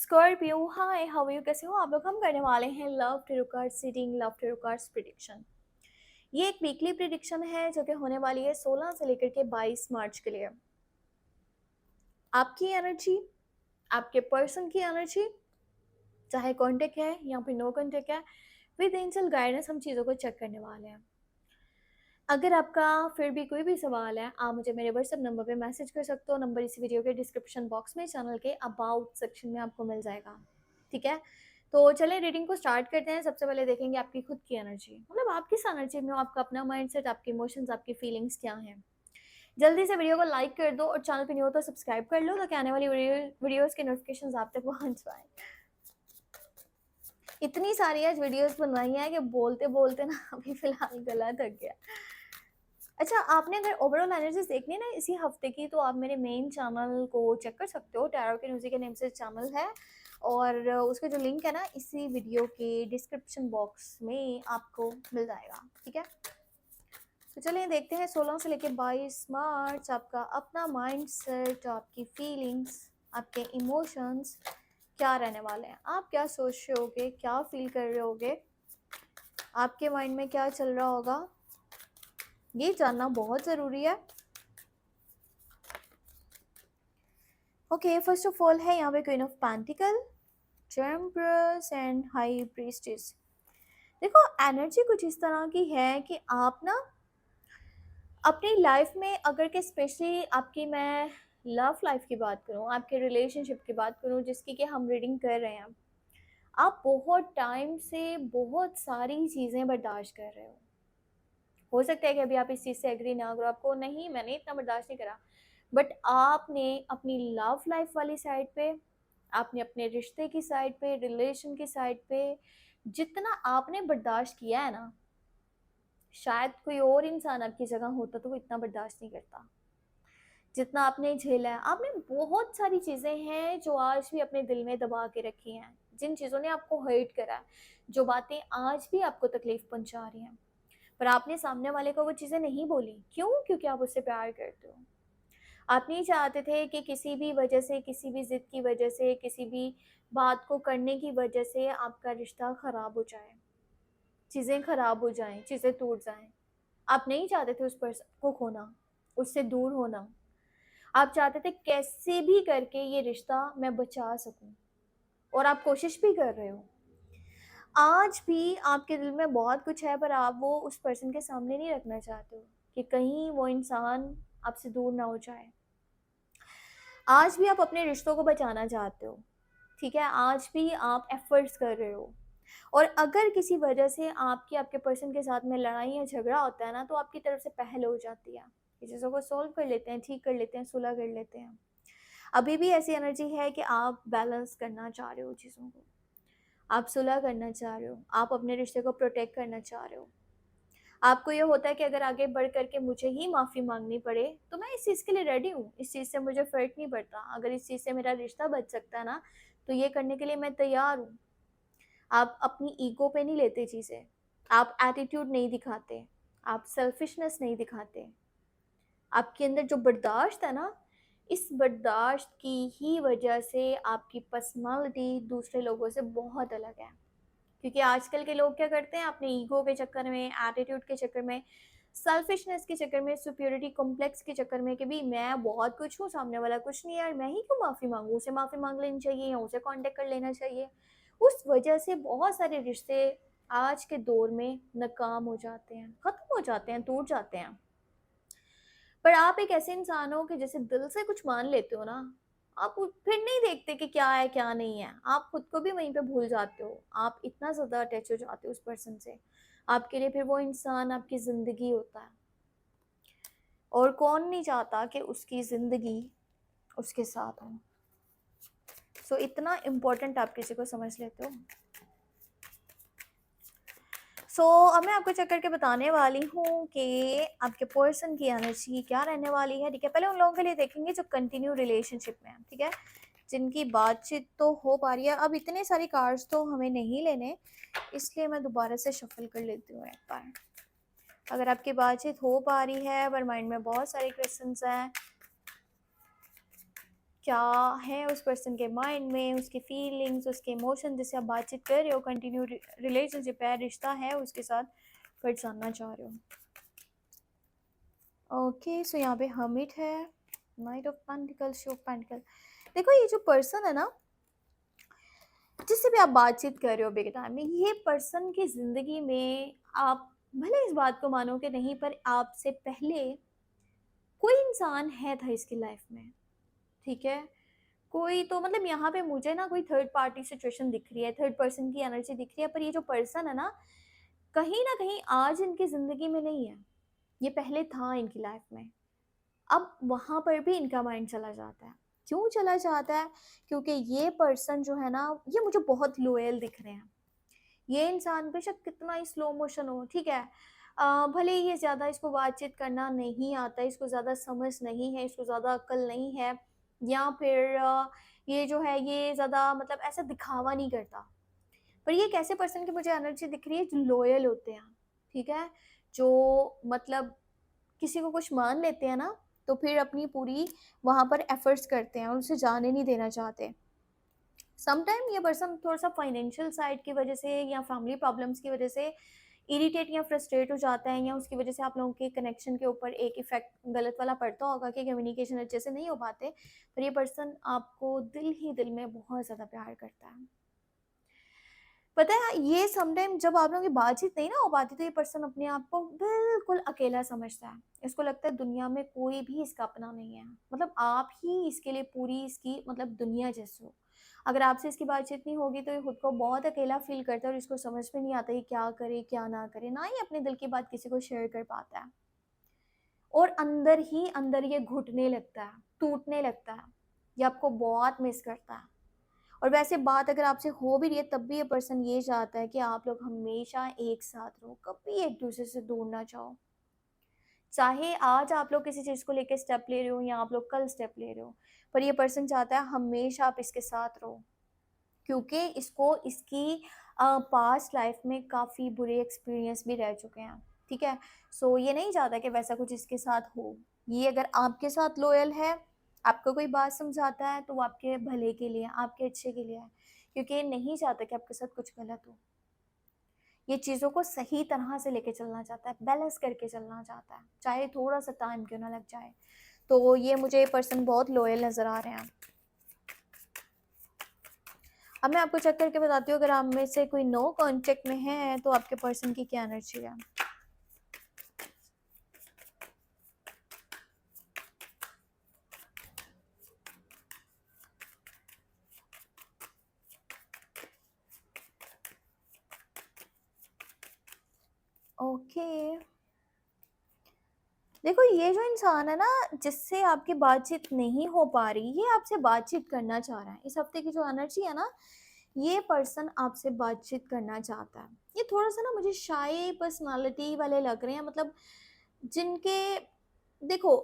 Scorpio, hi how are you, कैसे हो आप लोग। हम करने वाले हैं love tarot card reading, love tarot cards prediction. ये एक वीकली प्रिडिक्शन है जो कि होने वाली है 16 से लेकर के 22 मार्च के लिए। आपकी एनर्जी, आपके पर्सन की एनर्जी, चाहे कॉन्टेक्ट है या फिर नो कॉन्टेक्ट है, विद एंजल गाइडेंस हम चीज़ों को चेक करने वाले हैं। अगर आपका फिर भी कोई भी सवाल है, आप मुझे मेरे व्हाट्सएप नंबर पे मैसेज कर सकते हो। नंबर इसी वीडियो के डिस्क्रिप्शन बॉक्स में, चैनल के अबाउट सेक्शन में आपको मिल जाएगा। ठीक है, तो चलिए रीडिंग को स्टार्ट करते हैं। सबसे पहले देखेंगे आपकी खुद की एनर्जी, मतलब आप किस एनर्जी में हो, आपका अपना माइंडसेट, आपके इमोशंस, आपकी फीलिंग्स क्या हैं। जल्दी से वीडियो को लाइक कर दो और चैनल पे नहीं हो तो सब्सक्राइब कर लो ताकि आने वाली वीडियोस के नोटिफिकेशंस आप तक पहुंच पाए। इतनी सारी आज वीडियोस बनवाई है कि बोलते बोलते ना अभी फिलहाल गला थक गया। अच्छा, आपने अगर ओवरऑल एनर्जीज देखनी है ना इसी हफ्ते की, तो आप मेरे मेन चैनल को चेक कर सकते हो। टैरो के न्यूज़ी के नेम से चैनल है और उसका जो लिंक है ना इसी वीडियो के डिस्क्रिप्शन बॉक्स में आपको मिल जाएगा। ठीक है, तो चलिए देखते हैं 16 से लेकर 22 मार्च आपका अपना माइंड सेट, आपकी फीलिंग्स, आपके इमोशंस क्या रहने वाले हैं। आप क्या सोच रहे होगे, क्या फील कर रहे होगे, आपके माइंड में क्या चल रहा होगा, ये जानना बहुत ज़रूरी है। ओके, फर्स्ट ऑफ ऑल है यहाँ पे queen of pentacle, temperance and high priestess. देखो, एनर्जी कुछ इस तरह की है कि आप ना अपनी लाइफ में, अगर कि स्पेशली आपकी मैं लव लाइफ की बात करूँ, आपके रिलेशनशिप की बात करूँ जिसकी कि हम रीडिंग कर रहे हैं, आप बहुत टाइम से बहुत सारी चीज़ें बर्दाश्त कर रहे हो सकता है कि अभी आप इस चीज़ से एग्री ना करो, आपको नहीं मैंने इतना बर्दाश्त नहीं करा, बट आपने अपनी लव लाइफ वाली साइड पे, आपने अपने रिश्ते की साइड पे, रिलेशन की साइड पे जितना आपने बर्दाश्त किया है ना, शायद कोई और इंसान आपकी जगह होता तो वो इतना बर्दाश्त नहीं करता जितना आपने झेला है। आपने बहुत सारी चीज़ें हैं जो आज भी अपने दिल में दबा के रखी हैं, जिन चीज़ों ने आपको हर्ट करा है, जो बातें आज भी आपको तकलीफ पहुंचा रही हैं, पर आपने सामने वाले को वो चीज़ें नहीं बोली। क्यों? क्योंकि आप उससे प्यार करते हो। आप नहीं चाहते थे कि किसी भी वजह से, किसी भी ज़िद की वजह से, किसी भी बात को करने की वजह से आपका रिश्ता ख़राब हो जाए, चीज़ें ख़राब हो जाएँ, चीज़ें टूट जाएँ। आप नहीं चाहते थे उस पर्सन को खोना, उससे दूर होना। आप चाहते थे कैसे भी करके ये रिश्ता मैं बचा सकूँ, और आप कोशिश भी कर रहे हो। आज भी आपके दिल में बहुत कुछ है पर आप वो उस पर्सन के सामने नहीं रखना चाहते हो कि कहीं वो इंसान आपसे दूर ना हो जाए। आज भी आप अपने रिश्तों को बचाना चाहते हो। ठीक है, आज भी आप एफर्ट्स कर रहे हो, और अगर किसी वजह से आपकी आपके पर्सन के साथ में लड़ाई या झगड़ा होता है ना, तो आपकी तरफ से पहल हो जाती है कि चीज़ों को सॉल्व कर लेते हैं, ठीक कर लेते हैं, सुलह कर लेते हैं। अभी भी ऐसी एनर्जी है कि आप बैलेंस करना चाह रहे हो चीज़ों को, आप सुलह करना चाह रहे हो, आप अपने रिश्ते को प्रोटेक्ट करना चाह रहे हो। आपको ये होता है कि अगर आगे बढ़ कर के मुझे ही माफ़ी मांगनी पड़े तो मैं इस चीज़ के लिए रेडी हूँ, इस चीज़ से मुझे फ़र्क नहीं पड़ता। अगर इस चीज़ से मेरा रिश्ता बच सकता है ना, तो ये करने के लिए मैं तैयार हूँ। आप अपनी ईगो पे नहीं लेते चीज़ें, आप एटीट्यूड नहीं दिखाते, आप सेल्फिशनेस नहीं दिखाते। आपके अंदर जो बर्दाश्त है ना, इस बर्दाश्त की ही वजह से आपकी पर्सनालिटी दूसरे लोगों से बहुत अलग है। क्योंकि आजकल के लोग क्या करते हैं, अपने ईगो के चक्कर में, एटीट्यूड के चक्कर में, सेल्फिशनेस के चक्कर में, सुपीरियरिटी कॉम्प्लेक्स के चक्कर में कि भी मैं बहुत कुछ हूँ, सामने वाला कुछ नहीं है, यार मैं ही क्यों माफ़ी मांगूँ, उसे माफ़ी मांग लेनी चाहिए या उसे कांटेक्ट कर लेना चाहिए। उस वजह से बहुत सारे रिश्ते आज के दौर में नाकाम हो जाते हैं, ख़त्म हो जाते हैं, टूट जाते हैं। पर आप एक ऐसे इंसान हो कि जैसे दिल से कुछ मान लेते हो ना, आप फिर नहीं देखते कि क्या है क्या नहीं है, आप खुद को भी वहीं पे भूल जाते हो, आप इतना ज़्यादा अटैच हो जाते हो उस पर्सन से। आपके लिए फिर वो इंसान आपकी ज़िंदगी होता है, और कौन नहीं चाहता कि उसकी ज़िंदगी उसके साथ हो। सो इतना इम्पोर्टेंट आप किसी को समझ लेते हो। अब मैं आपको चेक करके बताने वाली हूँ कि आपके पर्सन की एनर्जी क्या रहने वाली है। ठीक है, पहले उन लोगों के लिए देखेंगे जो कंटिन्यू रिलेशनशिप में है। ठीक है, जिनकी बातचीत तो हो पा रही है। अब इतने सारे कार्ड्स तो हमें नहीं लेने, इसलिए मैं दोबारा से शफल कर लेती हूँ एक बार। अगर आपकी बातचीत हो पा रही है पर माइंड में बहुत सारे क्वेश्चंस हैं, क्या है उस पर्सन के माइंड में, उसकी फीलिंग्स, उसके इमोशन जिससे आप बातचीत कर रहे हो, कंटिन्यू रिलेशनशिप है, रिश्ता है उसके साथ, फिर जानना चाह रहे हो। ओके, सो यहाँ पे हर्मिट है, night of pentacle, show off pentacle. देखो ये जो पर्सन है ना जिससे भी आप बातचीत कर रहे हो बिग टाइम में, ये पर्सन की ज़िंदगी में आप भले इस बात को मानो कि नहीं, पर आपसे पहले कोई इंसान है था इसकी लाइफ में, ठीक है। कोई तो मतलब यहाँ पे मुझे ना कोई थर्ड पार्टी सिचुएशन दिख रही है, थर्ड पर्सन की एनर्जी दिख रही है, पर ये जो पर्सन है ना कहीं आज इनकी ज़िंदगी में नहीं है, ये पहले था इनकी लाइफ में। अब वहाँ पर भी इनका माइंड चला जाता है। क्यों चला जाता है? क्योंकि ये पर्सन जो है ना, ये मुझे बहुत लॉयल दिख रहे हैं। ये इंसान बेशक कितना ही स्लो मोशन हो, ठीक है, भले ही ये ज़्यादा इसको बातचीत करना नहीं आता, इसको ज़्यादा समझ नहीं है, इसको ज़्यादा अक्ल नहीं है, या फिर ये जो है ये ज़्यादा मतलब ऐसा दिखावा नहीं करता, पर ये एक ऐसे पर्सन की मुझे एनर्जी दिख रही है जो लॉयल होते हैं, ठीक है, जो मतलब किसी को कुछ मान लेते हैं ना, तो फिर अपनी पूरी वहाँ पर एफर्ट्स करते हैं और उसे जाने नहीं देना चाहते। समटाइम ये पर्सन थोड़ा सा फाइनेंशियल साइड की वजह से या फैमिली प्रॉब्लम्स की वजह से इरिटेट या फ्रस्ट्रेट हो जाता है, या उसकी वजह से आप लोगों के कनेक्शन के ऊपर एक इफेक्ट गलत वाला पड़ता होगा कि कम्युनिकेशन अच्छे से नहीं हो पाते, पर ये पर्सन आपको दिल ही दिल में बहुत ज़्यादा प्यार करता है। पता है ये समटाइम जब आप लोगों की बातचीत नहीं ना हो पाती, तो ये पर्सन अपने आप को बिल्कुल अकेला समझता है। इसको लगता है दुनिया में कोई भी इसका अपना नहीं है, मतलब आप ही इसके लिए पूरी इसकी मतलब दुनिया जैसे हो। अगर आपसे इसकी बातचीत नहीं होगी तो ये खुद को बहुत अकेला फील करता है और इसको समझ में नहीं आता कि क्या करे क्या ना करे, ना ही अपने दिल की बात किसी को शेयर कर पाता है, और अंदर ही अंदर ये घुटने लगता है, टूटने लगता है, ये आपको बहुत मिस करता है। और वैसे बात अगर आपसे हो भी रही है तब भी ये पर्सन ये चाहता है कि आप लोग हमेशा एक साथ रहो, कभी एक दूसरे से दूर ना जाओ। चाहे आज आप लोग किसी चीज़ को लेकर स्टेप ले रहे हो या आप लोग कल स्टेप ले रहे हो, पर ये पर्सन चाहता है हमेशा आप इसके साथ रहो, क्योंकि इसको इसकी पास्ट लाइफ में काफ़ी बुरे एक्सपीरियंस भी रह चुके हैं, ठीक है। सो ये नहीं चाहता कि वैसा कुछ इसके साथ हो। ये अगर आपके साथ लॉयल है, आपको कोई बात समझाता है, तो वो आपके भले के लिए, आपके अच्छे के लिए है, क्योंकि ये नहीं चाहता कि आपके साथ कुछ गलत हो। ये चीज़ों को सही तरह से लेके चलना चाहता है, बैलेंस करके चलना चाहता है, चाहे थोड़ा सा टाइम क्यों ना लग जाए। तो ये मुझे पर्सन बहुत लॉयल नज़र आ रहे हैं। अब मैं आपको चेक करके बताती हूँ, अगर आप में से कोई नो कांटेक्ट में है तो आपके पर्सन की क्या एनर्जी है। ओके, देखो ये जो इंसान है ना जिससे आपकी बातचीत नहीं हो पा रही, ये आपसे बातचीत करना चाह रहा है। इस हफ्ते की जो एनर्जी है ना, ये पर्सन आपसे बातचीत करना चाहता है। ये थोड़ा सा ना मुझे शाय पर्सनालिटी वाले लग रहे हैं, मतलब जिनके देखो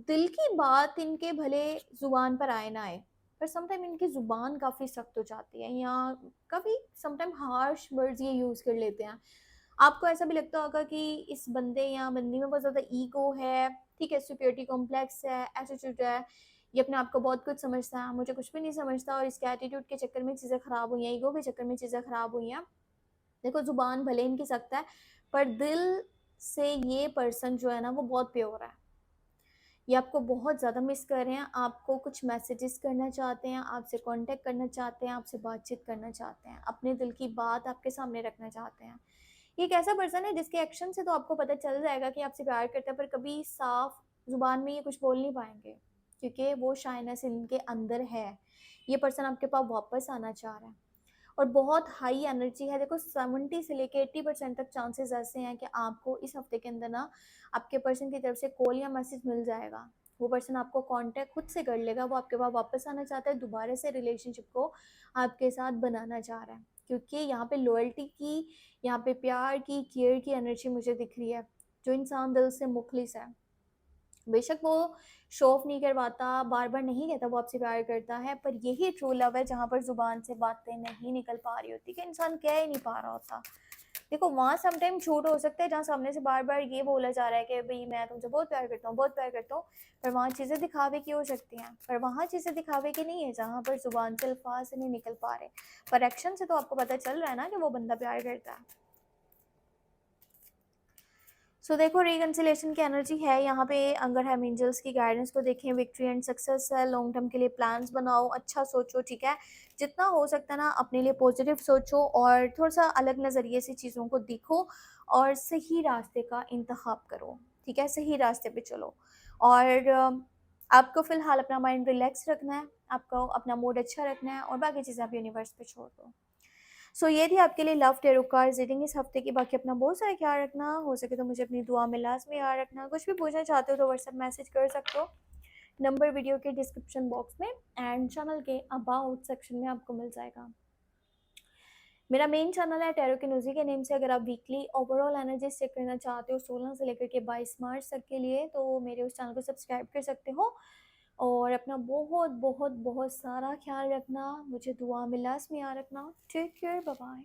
दिल की बात इनके भले ज़ुबान पर आए ना आए, पर समटाइम इनकी ज़ुबान काफ़ी सख्त हो जाती है, या कभी समटाइम हार्श वर्ड्स ये यूज़ कर लेते हैं। आपको ऐसा भी लगता होगा कि इस बंदे या बंदी में बहुत ज़्यादा ईगो है, ठीक है, सुपीरियरिटी कॉम्प्लेक्स है, एटीट्यूड है, ये अपने आप को बहुत कुछ समझता है, मुझे कुछ भी नहीं समझता, और इसके एटीट्यूड के चक्कर में चीज़ें ख़राब हुई हैं, ईगो के चक्कर में चीज़ें ख़राब हुई हैं। देखो ज़ुबान भले इनकी सख्त है, पर दिल से ये पर्सन जो है ना वो बहुत प्योर है। ये आपको बहुत ज़्यादा मिस कर रहे हैं, आपको कुछ मैसेजेस करना चाहते हैं, आपसे कांटेक्ट करना चाहते हैं, आपसे बातचीत करना चाहते हैं, अपने दिल की बात आपके सामने रखना चाहते हैं। ये एक ऐसा पर्सन है जिसके एक्शन से तो आपको पता चल जाएगा कि आपसे प्यार करता है, पर कभी साफ ज़ुबान में ये कुछ बोल नहीं पाएंगे, क्योंकि वो शाइनेस इनके अंदर है। ये पर्सन आपके पास वापस आना चाह रहा है, और बहुत हाई एनर्जी है। देखो 70 से लेके 80% तक चांसेस ऐसे हैं कि आपको इस हफ्ते के अंदर ना आपके पर्सन की तरफ से कॉल या मैसेज मिल जाएगा। वो पर्सन आपको कांटेक्ट खुद से कर लेगा, वो आपके पास वापस आना चाहता है, दोबारा से रिलेशनशिप को आपके साथ बनाना चाह रहा है, क्योंकि यहाँ पे लॉयल्टी की, यहाँ पे प्यार की, केयर की एनर्जी मुझे दिख रही है। जो इंसान दिल से मुखलिस है, बेशक वो शो ऑफ नहीं करवाता, बार बार नहीं कहता वो आपसे प्यार करता है, पर यही ट्रू लव है जहाँ पर जुबान से बातें नहीं निकल पा रही होती, कि इंसान कह ही नहीं पा रहा होता, देखो वहाँ समटाइम झूठ हो सकता है जहाँ सामने से बार-बार ये बोला जा रहा है कि भई मैं तुमसे बहुत प्यार करता हूँ, बहुत प्यार करता हूँ, पर वहाँ चीज़ें दिखावे की हो सकती हैं। पर वहाँ चीज़ें दिखावे की नहीं है जहाँ पर ज़ुबान से अल्फ़ाज़ नहीं निकल पा रहे। पर एक्शन से तो आपको पता चल रहा है ना कि वो बंदा प्यार करता है। सो देखो रिकंसिलिएशन की एनर्जी है यहाँ पे। अगर हम एंजल्स की गाइडेंस को देखें, विक्ट्री एंड सक्सेस है। लॉन्ग टर्म के लिए प्लान्स बनाओ, अच्छा सोचो, ठीक है। जितना हो सकता है ना अपने लिए पॉजिटिव सोचो और थोड़ा सा अलग नज़रिए से चीज़ों को देखो और सही रास्ते का इंतखाब करो, ठीक है। सही रास्ते पे चलो और आपको फ़िलहाल अपना माइंड रिलैक्स रखना है, आपको अपना मूड अच्छा रखना है और बाकी चीज़ें आप यूनिवर्स पे छोड़ दो। सो ये थी आपके लिए लव टैरो कार्ड्स रीडिंग इस हफ्ते की। बाकी अपना बहुत सारा ख्याल रखना, हो सके तो मुझे अपनी दुआ में लाज़मी याद रखना। कुछ भी पूछना चाहते हो तो व्हाट्सएप मैसेज कर सकते हो, नंबर वीडियो के डिस्क्रिप्शन बॉक्स में एंड चैनल के अबाउट सेक्शन में आपको मिल जाएगा। मेरा मेन चैनल है टैरो के नूज़ी के नेम से। अगर आप वीकली ओवरऑल एनर्जी चेक करना चाहते हो 16 से लेकर के 22 मार्च तक के लिए, तो मेरे उस चैनल को सब्सक्राइब कर सकते हो। और अपना बहुत बहुत बहुत सारा ख्याल रखना, मुझे दुआ में लाज़मी याद रखना। Take care, bye bye.